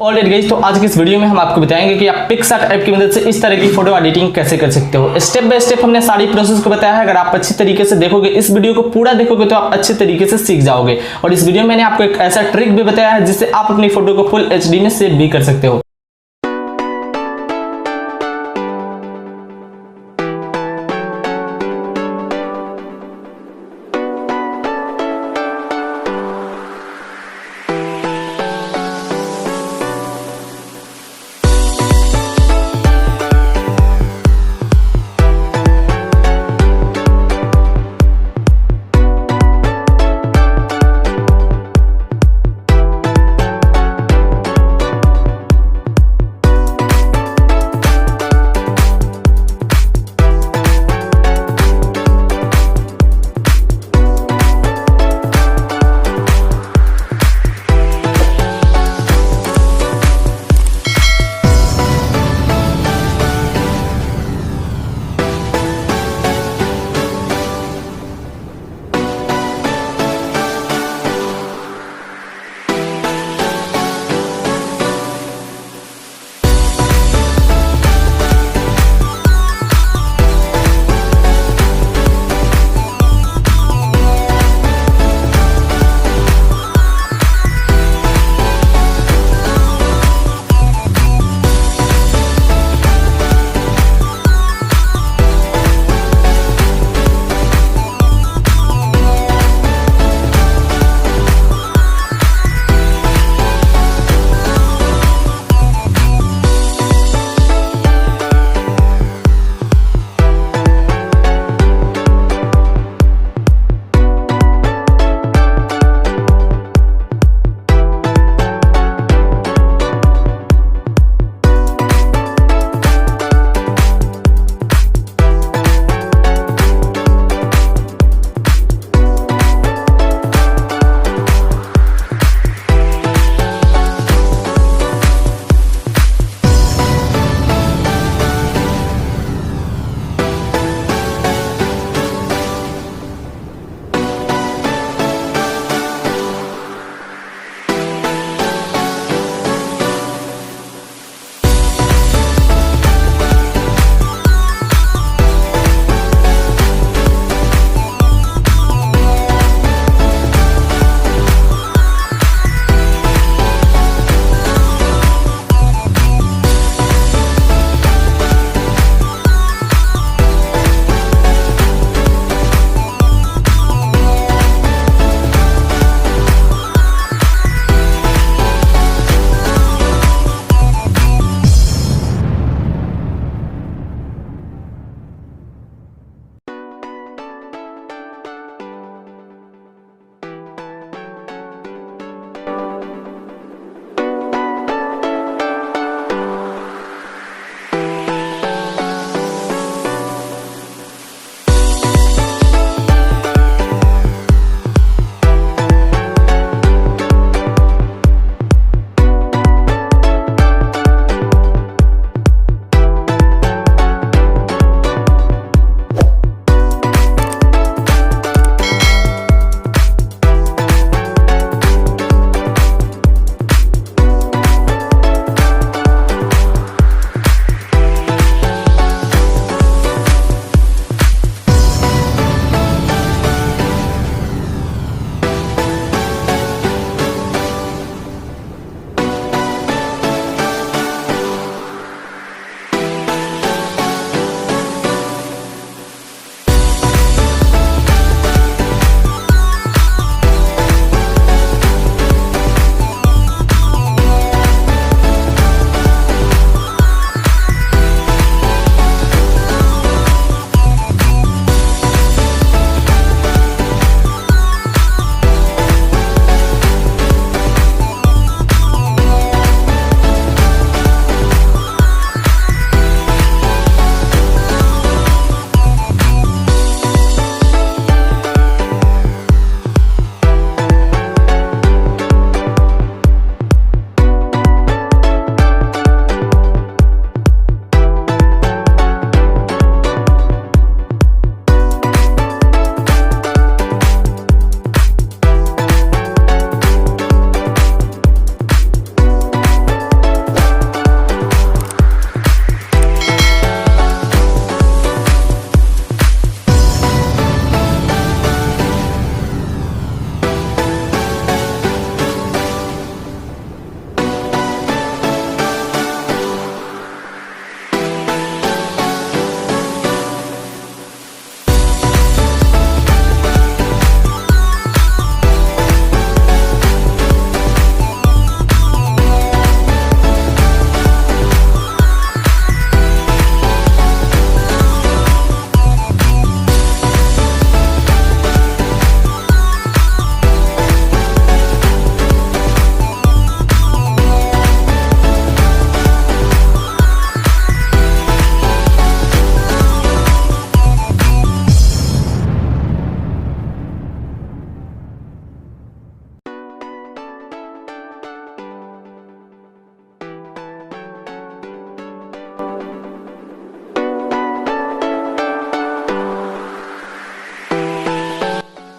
Alright guys, तो आज की इस वीडियो में हम आपको बताएंगे कि आप पिक्सआर्ट ऐप की मदद से इस तरह की फोटो एडिटिंग कैसे कर सकते हो। स्टेप बाय स्टेप हमने सारी प्रोसेस को बताया है। अगर आप अच्छी तरीके से देखोगे, इस वीडियो को पूरा देखोगे तो आप अच्छे तरीके से सीख जाओगे। और इस वीडियो में मैंने आपको एक ऐसा ट्रिक भी बताया है जिससे आप अपनी फोटो को फुल एचडी में सेव भी कर सकते हो।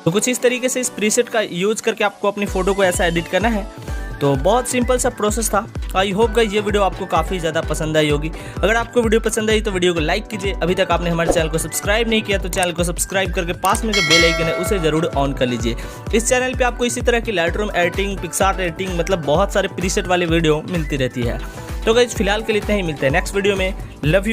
तो कुछ इस तरीके से इस प्रीसेट का यूज करके आपको अपनी फ़ोटो को ऐसा एडिट करना है। तो बहुत सिंपल सा प्रोसेस था। आई होप गाइस ये वीडियो आपको काफ़ी ज़्यादा पसंद आई होगी। अगर आपको वीडियो पसंद आई तो वीडियो को लाइक कीजिए। अभी तक आपने हमारे चैनल को सब्सक्राइब नहीं किया तो चैनल को सब्सक्राइब करके पास में जो बेल आइकन है उसे जरूर ऑन कर लीजिए। इस चैनल पे आपको इसी तरह की लाइटरूम एडिटिंग, पिक्सआर्ट एडिटिंग, मतलब बहुत सारे प्रीसेट वाले वीडियो मिलती रहती है। तो गाइस फिलहाल के लिए इतना ही, मिलते हैं नेक्स्ट वीडियो में। Love you.